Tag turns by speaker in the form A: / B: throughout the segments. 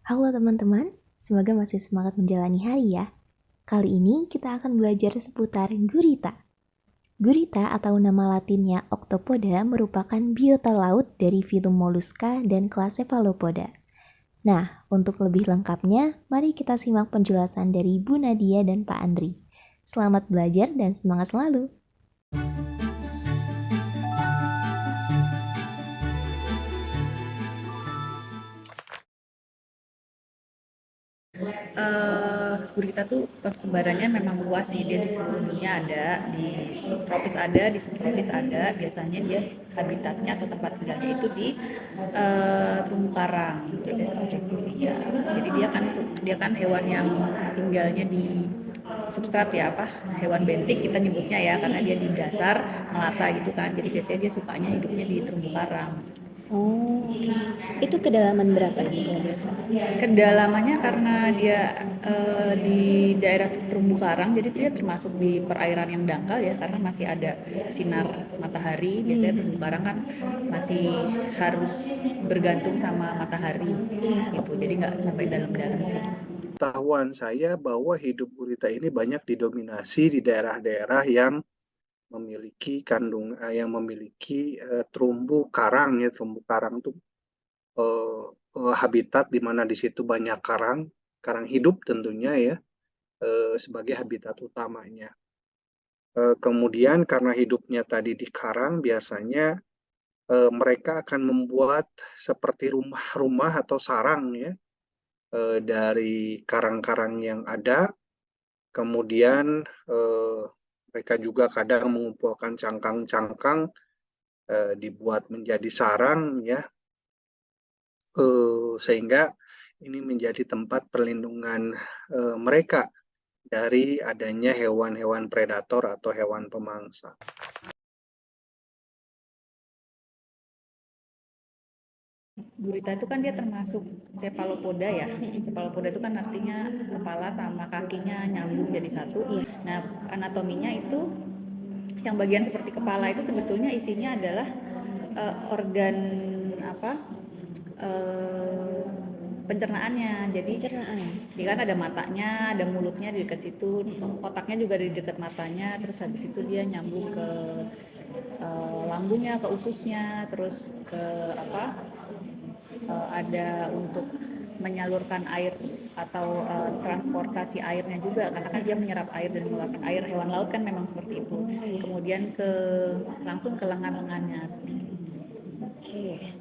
A: Halo teman-teman, semoga masih semangat menjalani hari ya. Kali ini kita akan belajar seputar gurita. Gurita atau nama latinnya Octopoda merupakan biota laut dari filum Mollusca dan kelas Cephalopoda. Nah, untuk lebih lengkapnya, mari kita simak penjelasan dari Bu Nadia dan Pak Andri. Selamat belajar dan semangat selalu!
B: Gurita tuh persebarannya memang luas sih, dia di seluruh dunia ada, di subtropis ada, di subtropis ada. Biasanya dia habitatnya atau tempat tinggalnya itu di terumbu karang, biasanya seperti itu ya. Jadi dia kan hewan yang tinggalnya di substrat ya, apa hewan bentik kita nyebutnya ya, karena dia di dasar melata gitu kan. Jadi biasanya dia sukanya hidupnya di terumbu karang.
A: Oh, oke. Itu kedalaman berapa ini kalau boleh tahu?
B: Kedalamannya karena dia di daerah terumbu karang, jadi dia termasuk di perairan yang dangkal ya, karena masih ada sinar matahari. Biasanya terumbu karang kan masih harus bergantung sama matahari gitu, jadi nggak sampai dalam-dalam sih.
C: Pengetahuan saya bahwa hidup gurita ini banyak didominasi di daerah-daerah yang memiliki terumbu karang ya. Terumbu karang itu habitat di mana di situ banyak karang, karang hidup tentunya ya, sebagai habitat utamanya. Kemudian karena hidupnya tadi di karang, biasanya mereka akan membuat seperti rumah-rumah atau sarang ya, dari karang-karang yang ada. Kemudian mereka juga kadang mengumpulkan cangkang-cangkang, dibuat menjadi sarang ya, sehingga ini menjadi tempat perlindungan mereka dari adanya hewan-hewan predator atau hewan pemangsa.
B: Gurita itu kan dia termasuk cephalopoda ya. Cephalopoda itu kan artinya kepala sama kakinya nyambung jadi satu. Nah, anatominya itu yang bagian seperti kepala itu sebetulnya isinya adalah organ apa? Pencernaannya. Jadi dia kan ada matanya, ada mulutnya di dekat situ, otaknya juga di dekat matanya, terus habis itu dia nyambung ke lambungnya, ke ususnya, terus ke apa? Ada untuk menyalurkan air atau transportasi airnya juga, karena kan dia menyerap air dan mengeluarkan air. Hewan laut kan memang seperti itu. Kemudian langsung ke lengan-lengannya.
A: Oke.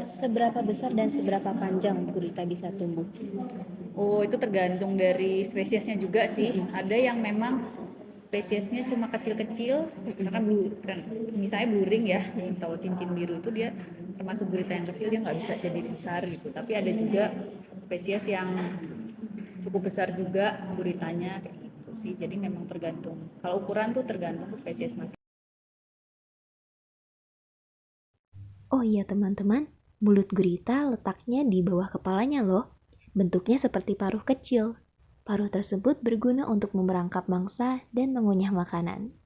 A: Seberapa besar dan seberapa panjang gurita bisa tumbuh?
B: Oh, itu tergantung dari spesiesnya juga sih. Ada yang memang spesiesnya cuma kecil-kecil, karena kan misalnya bluring ya, atau cincin biru itu dia termasuk gurita yang kecil, dia nggak bisa jadi besar gitu. Tapi ada juga spesies yang cukup besar juga guritanya kayak gitu sih. Jadi memang tergantung. Kalau ukuran tuh tergantung spesies masing.
A: Oh iya teman-teman, mulut gurita letaknya di bawah kepalanya loh. Bentuknya seperti paruh kecil. Paruh tersebut berguna untuk memerangkap mangsa dan mengunyah makanan.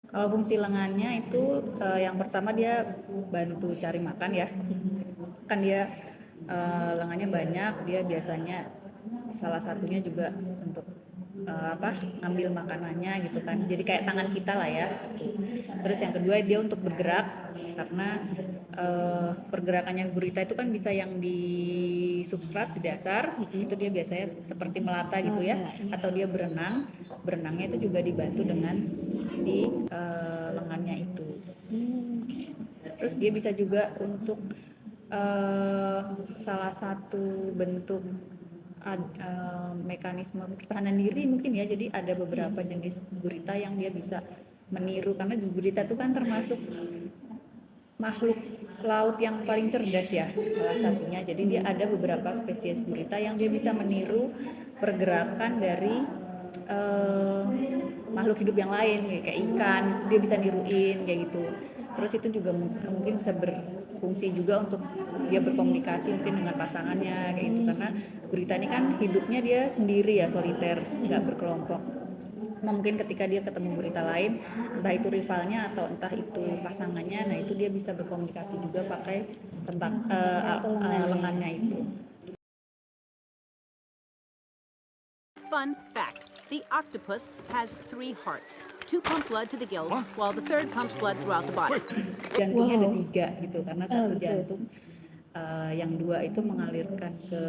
B: Kalau fungsi lengannya itu yang pertama dia bantu cari makan ya. Kan dia lengannya banyak, dia biasanya salah satunya juga untuk ngambil makanannya gitu kan, jadi kayak tangan kita lah ya. Terus yang kedua dia untuk bergerak, karena pergerakannya gurita itu kan bisa yang di substrat di dasar, itu dia biasanya seperti melata gitu ya, atau dia berenangnya itu juga dibantu dengan si lengannya itu. Terus dia bisa juga untuk salah satu bentuk mekanisme pertahanan diri mungkin ya. Jadi ada beberapa jenis gurita yang dia bisa meniru, karena gurita itu kan termasuk makhluk laut yang paling cerdas ya, salah satunya. Jadi dia ada beberapa spesies gurita yang dia bisa meniru pergerakan dari makhluk hidup yang lain, kayak ikan dia bisa niruin kayak gitu. Terus itu juga mungkin bisa berfungsi juga untuk dia berkomunikasi mungkin dengan pasangannya kayak gitu, karena gurita ini kan hidupnya dia sendiri ya, soliter, nggak berkelompok. mungkin ketika dia ketemu gurita lain, entah itu rivalnya atau entah itu pasangannya, nah itu dia bisa berkomunikasi juga pakai tentang lengannya itu.
D: Fun fact, the octopus has 3 hearts. 2 pump blood to the gills, while the third pumps blood throughout the body.
B: Jantungnya ada
A: Wow.
B: 3 gitu, karena satu
A: betul.
B: jantung yang 2 itu mengalirkan ke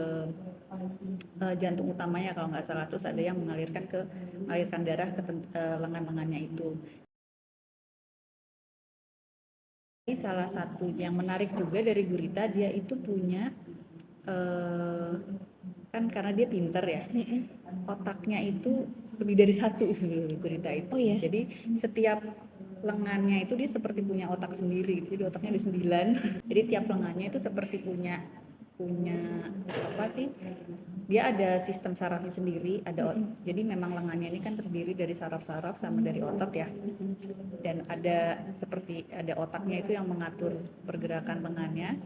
B: jantung utamanya kalau nggak salah, terus ada yang mengalirkan darah ke lengan-lengannya itu. Salah satu yang menarik juga dari gurita, dia itu punya kan karena dia pinter ya, otaknya itu lebih dari 1 sebenarnya gurita itu.
A: Oh ya?
B: Jadi setiap lengannya itu dia seperti punya otak sendiri, jadi otaknya ada 9. Jadi tiap lengannya itu seperti punya apa sih, dia ada sistem sarafnya sendiri, jadi memang lengannya ini kan terdiri dari saraf-saraf sama dari otot ya, dan ada otaknya itu yang mengatur pergerakan lengannya.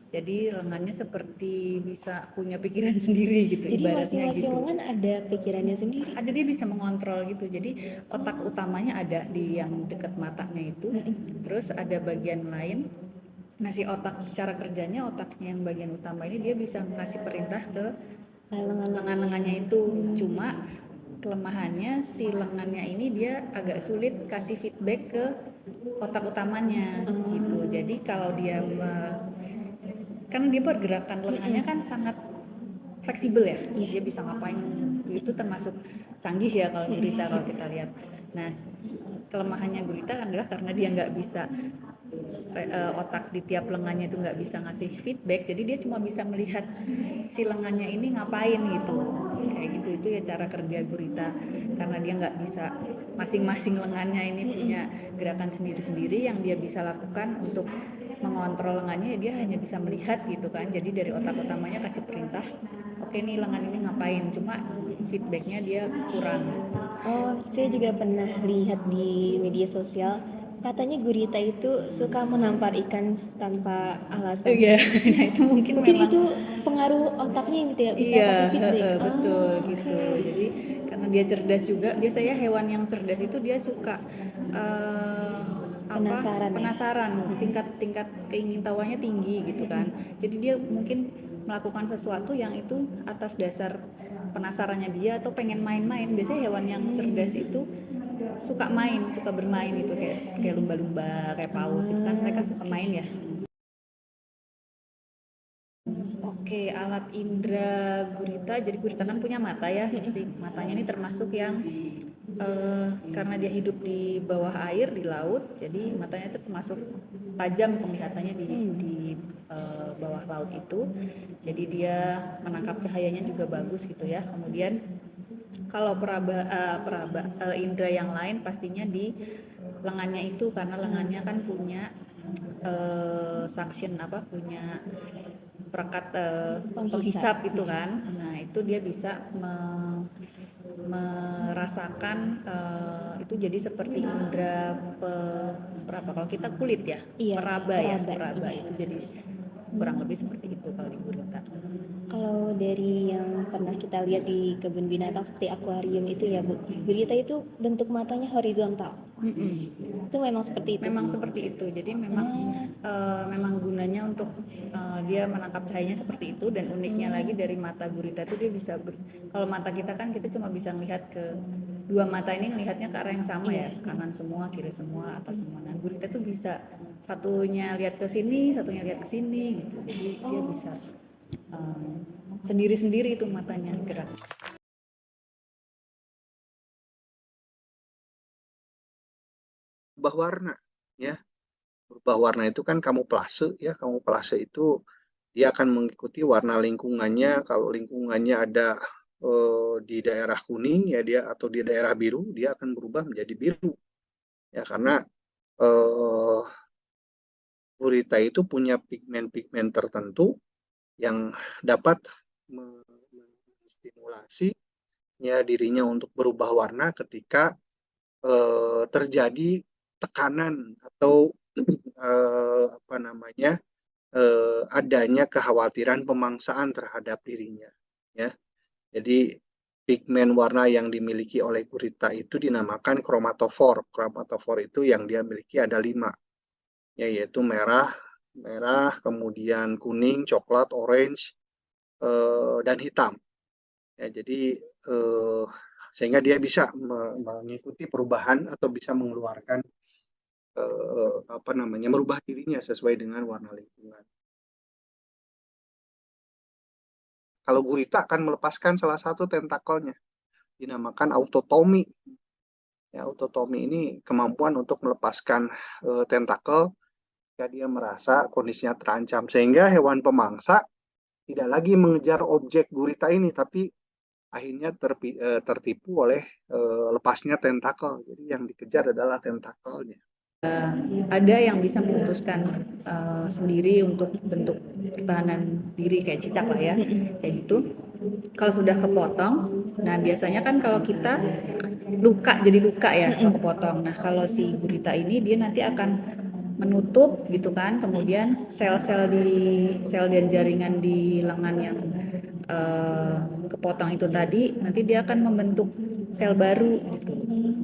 B: Jadi lengannya seperti bisa punya pikiran sendiri gitu.
A: Jadi
B: ibaratnya
A: masing-masing
B: gitu.
A: lengan ada pikirannya sendiri.
B: Ada, dia bisa mengontrol gitu. Jadi otak utamanya ada di yang dekat matanya itu. Terus ada bagian lain. Nah, si otak, cara kerjanya otaknya yang bagian utama ini dia bisa ngasih perintah ke lengan-lengannya itu. Cuma kelemahannya si lengannya ini dia agak sulit kasih feedback ke otak utamanya gitu. Jadi kalau dia kan dia pergerakan lengannya kan sangat fleksibel ya, dia bisa ngapain, itu termasuk canggih ya kalau gurita kalau kita lihat. Nah, kelemahannya gurita adalah karena dia nggak bisa otak di tiap lengannya itu nggak bisa ngasih feedback, jadi dia cuma bisa melihat si lengannya ini ngapain gitu, kayak gitu. Itu ya cara kerja gurita, karena dia nggak bisa, masing-masing lengannya ini punya gerakan sendiri-sendiri yang dia bisa lakukan untuk mengontrol lengannya. Dia hanya bisa melihat gitu kan, jadi dari otak utamanya kasih perintah, oke nih lengan ini ngapain, cuma feedbacknya dia kurang.
A: Oh, saya juga pernah lihat di media sosial, katanya gurita itu suka menampar ikan tanpa alasan.
B: Iya, nah itu mungkin memang,
A: itu pengaruh otaknya yang tidak bisa
B: iya,
A: kasih feedback.
B: betul
A: Oh,
B: gitu.
A: oke.
B: Jadi karena dia cerdas juga, biasanya hewan yang cerdas itu dia suka
A: Penasaran ya?
B: penasaran, tingkat keingintahuannya tinggi gitu kan. Jadi dia mungkin melakukan sesuatu yang itu atas dasar penasarannya dia atau pengen main-main. Biasanya hewan yang cerdas itu suka bermain itu, kayak lumba-lumba, kayak paus itu kan mereka suka main ya. Oke, alat indera gurita. Jadi gurita kan punya mata ya, pasti matanya ini termasuk yang karena dia hidup di bawah air, di laut, jadi matanya itu termasuk tajam penglihatannya di bawah laut itu. Jadi dia menangkap cahayanya juga bagus gitu ya. Kemudian kalau indera yang lain pastinya di lengannya itu, karena lengannya kan punya suction, punya perekat penghisap itu kan. Nah, itu dia bisa merasakan itu, jadi seperti indera kalau kita kulit ya,
A: Iya,
B: peraba itu, jadi kurang lebih seperti itu kalau di gurita.
A: Kalau dari yang pernah kita lihat di kebun binatang seperti akuarium itu ya Bu, gurita itu bentuk matanya horizontal. Itu memang seperti itu.
B: Memang seperti itu. Jadi memang gunanya untuk dia menangkap cahayanya seperti itu. Dan uniknya lagi dari mata gurita itu dia bisa kalau mata kita kan kita cuma bisa melihat ke dua mata ini, melihatnya ke arah yang sama ya, kanan semua, kiri semua, atas semua. Nah, gurita itu bisa satunya lihat ke sini, satunya lihat ke sini gitu. Jadi dia bisa sendiri-sendiri itu matanya gerak.
C: Berubah warna ya. Berubah warna itu kan kamuflase ya. Kamuflase itu dia akan mengikuti warna lingkungannya. Kalau lingkungannya ada di daerah kuning ya dia, atau di daerah biru, dia akan berubah menjadi biru. Ya, karena gurita itu punya pigmen-pigmen tertentu yang dapat menstimulasi ya dirinya untuk berubah warna ketika terjadi tekanan atau adanya kekhawatiran pemangsaan terhadap dirinya ya. Jadi pigmen warna yang dimiliki oleh gurita itu dinamakan kromatofor. Kromatofor itu yang dia miliki ada 5, yaitu merah, kemudian kuning, coklat, orange, dan hitam. Ya, jadi sehingga dia bisa mengikuti perubahan atau bisa mengeluarkan merubah dirinya sesuai dengan warna lingkungan. Kalau gurita akan melepaskan salah satu tentakelnya, dinamakan autotomi. Ya, autotomi ini kemampuan untuk melepaskan tentakel jika dia merasa kondisinya terancam, sehingga hewan pemangsa tidak lagi mengejar objek gurita ini, tapi akhirnya tertipu oleh lepasnya tentakel. Jadi yang dikejar adalah tentakelnya.
B: Ada yang bisa memutuskan sendiri untuk bentuk pertahanan diri kayak cicak lah ya, kayak gitu. Kalau sudah kepotong, nah biasanya kan kalau kita jadi luka ya kalau kepotong. Nah kalau si gurita ini dia nanti akan menutup gitu kan, kemudian sel-sel dan jaringan di lengan yang kepotong itu tadi, nanti dia akan membentuk sel baru gitu.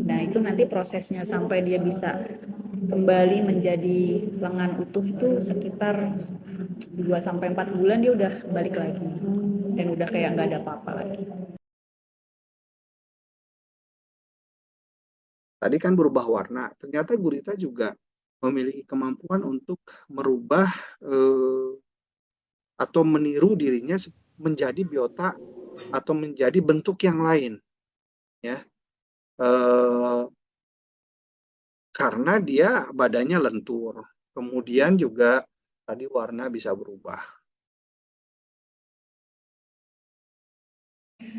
B: Nah itu nanti prosesnya sampai dia bisa kembali menjadi lengan utuh itu sekitar 2-4 bulan dia udah balik lagi dan udah kayak nggak ada apa-apa lagi.
C: Tadi kan berubah warna, ternyata gurita juga memiliki kemampuan untuk merubah atau meniru dirinya menjadi biota atau menjadi bentuk yang lain, ya, karena dia badannya lentur, kemudian juga tadi warna bisa berubah.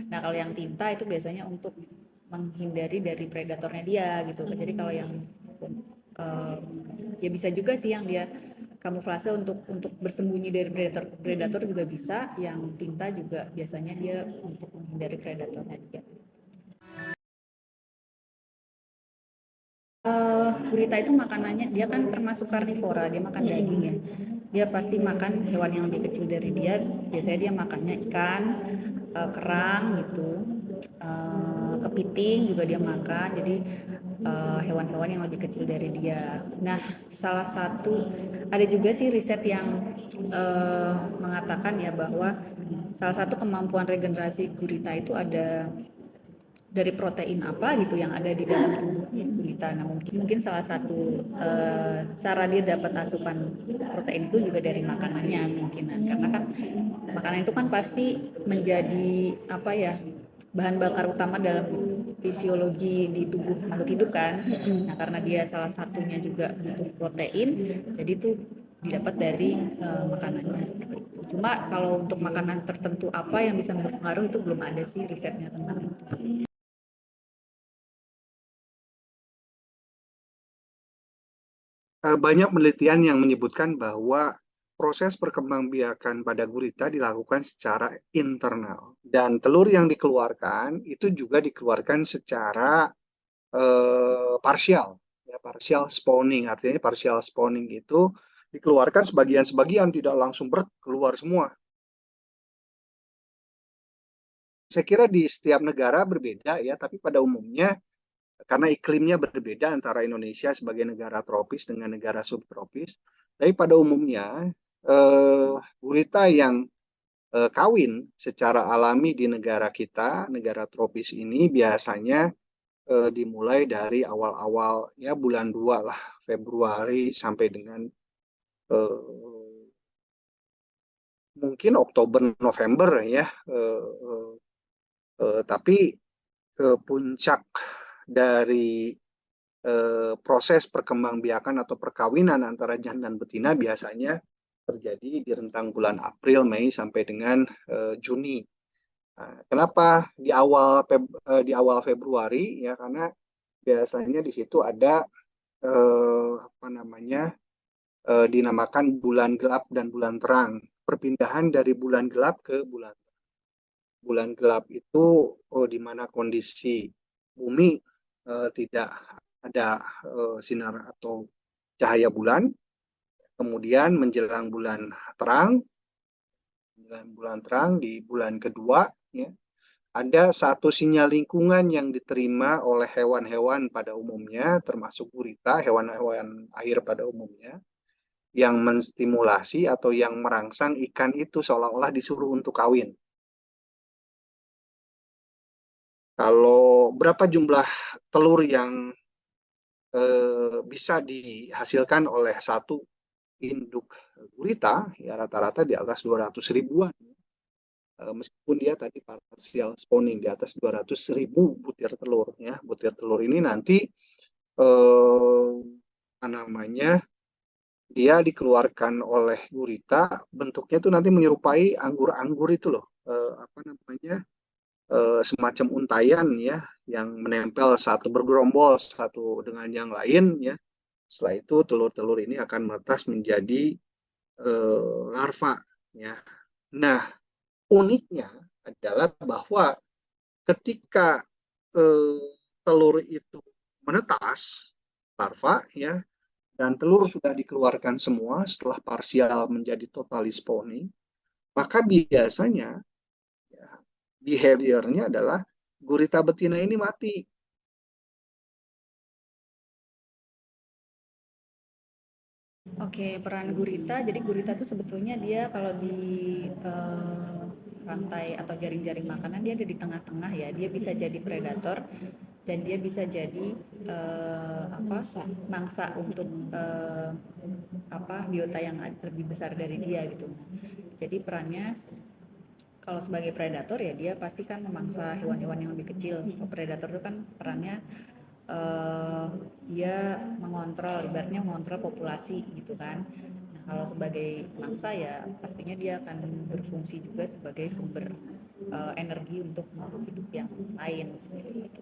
B: Nah kalau yang tinta itu biasanya untuk menghindari dari predatornya dia gitu. Jadi kalau yang ya bisa juga sih yang dia kamuflase untuk bersembunyi dari predator juga bisa. Yang tinta juga biasanya dia untuk menghindari predatornya dia. Gurita itu makanannya dia kan termasuk karnivora, dia makan daging ya. Dia pasti makan hewan yang lebih kecil dari dia. Biasanya dia makannya ikan, kerang gitu, kepiting juga dia makan. Jadi hewan-hewan yang lebih kecil dari dia. Nah, salah satu ada juga sih riset yang mengatakan ya bahwa salah satu kemampuan regenerasi gurita itu ada dari protein apa gitu yang ada di dalam tubuh gurita. Nah mungkin salah satu cara dia dapat asupan protein itu juga dari makanannya mungkin, karena kan makanan itu kan pasti menjadi apa ya, bahan bakar utama dalam fisiologi di tubuh makhluk hidup kan. Nah karena dia salah satunya juga butuh protein, jadi itu didapat dari makanannya seperti itu. Cuma kalau untuk makanan tertentu apa yang bisa berpengaruh itu belum ada sih risetnya tentang itu.
C: Banyak penelitian yang menyebutkan bahwa proses perkembangbiakan pada gurita dilakukan secara internal, dan telur yang dikeluarkan itu juga dikeluarkan secara parsial, ya, partial spawning. Artinya partial spawning itu dikeluarkan sebagian-sebagian, tidak langsung keluar semua. Saya kira di setiap negara berbeda ya, tapi pada umumnya karena iklimnya berbeda antara Indonesia sebagai negara tropis dengan negara subtropis, tapi pada umumnya gurita yang kawin secara alami di negara kita, negara tropis ini biasanya dimulai dari awal-awal ya bulan 2 lah, Februari sampai dengan mungkin Oktober November ya, tapi puncak dari proses perkembangbiakan atau perkawinan antara jantan dan betina biasanya terjadi di rentang bulan April, Mei sampai dengan Juni. Nah, kenapa di awal Februari ya, karena biasanya di situ ada dinamakan bulan gelap dan bulan terang, perpindahan dari bulan gelap ke bulan terang. Bulan gelap itu di mana kondisi bumi tidak ada sinar atau cahaya bulan, kemudian menjelang bulan terang di bulan kedua ya, ada satu sinyal lingkungan yang diterima oleh hewan-hewan pada umumnya, termasuk gurita, hewan-hewan air pada umumnya, yang menstimulasi atau yang merangsang ikan itu seolah-olah disuruh untuk kawin. Kalau berapa jumlah telur yang bisa dihasilkan oleh satu induk gurita, ya rata-rata di atas 200 ribuan. Meskipun dia tadi partial spawning di atas 200 ribu butir telur, ya. Butir telur ini nanti apa namanya, dia dikeluarkan oleh gurita, bentuknya itu nanti menyerupai anggur-anggur itu loh, apa namanya, semacam untayan ya, yang menempel satu bergerombol satu dengan yang lain ya. Setelah itu telur-telur ini akan menetas menjadi larva ya. Nah, uniknya adalah bahwa ketika telur itu menetas larva ya, dan telur sudah dikeluarkan semua setelah parsial menjadi totally spawning, maka biasanya ya, behaviornya adalah gurita betina ini mati.
B: Oke, peran gurita. Jadi gurita itu sebetulnya dia kalau di rantai atau jaring-jaring makanan dia ada di tengah-tengah ya. Dia bisa jadi predator dan dia bisa jadi mangsa untuk biota yang lebih besar dari dia gitu. Jadi perannya kalau sebagai predator ya dia pasti kan memangsa hewan-hewan yang lebih kecil. Predator itu kan perannya dia ibaratnya mengontrol populasi gitu kan. Nah, kalau sebagai mangsa ya pastinya dia akan berfungsi juga sebagai sumber energi untuk makhluk hidup yang lain seperti itu.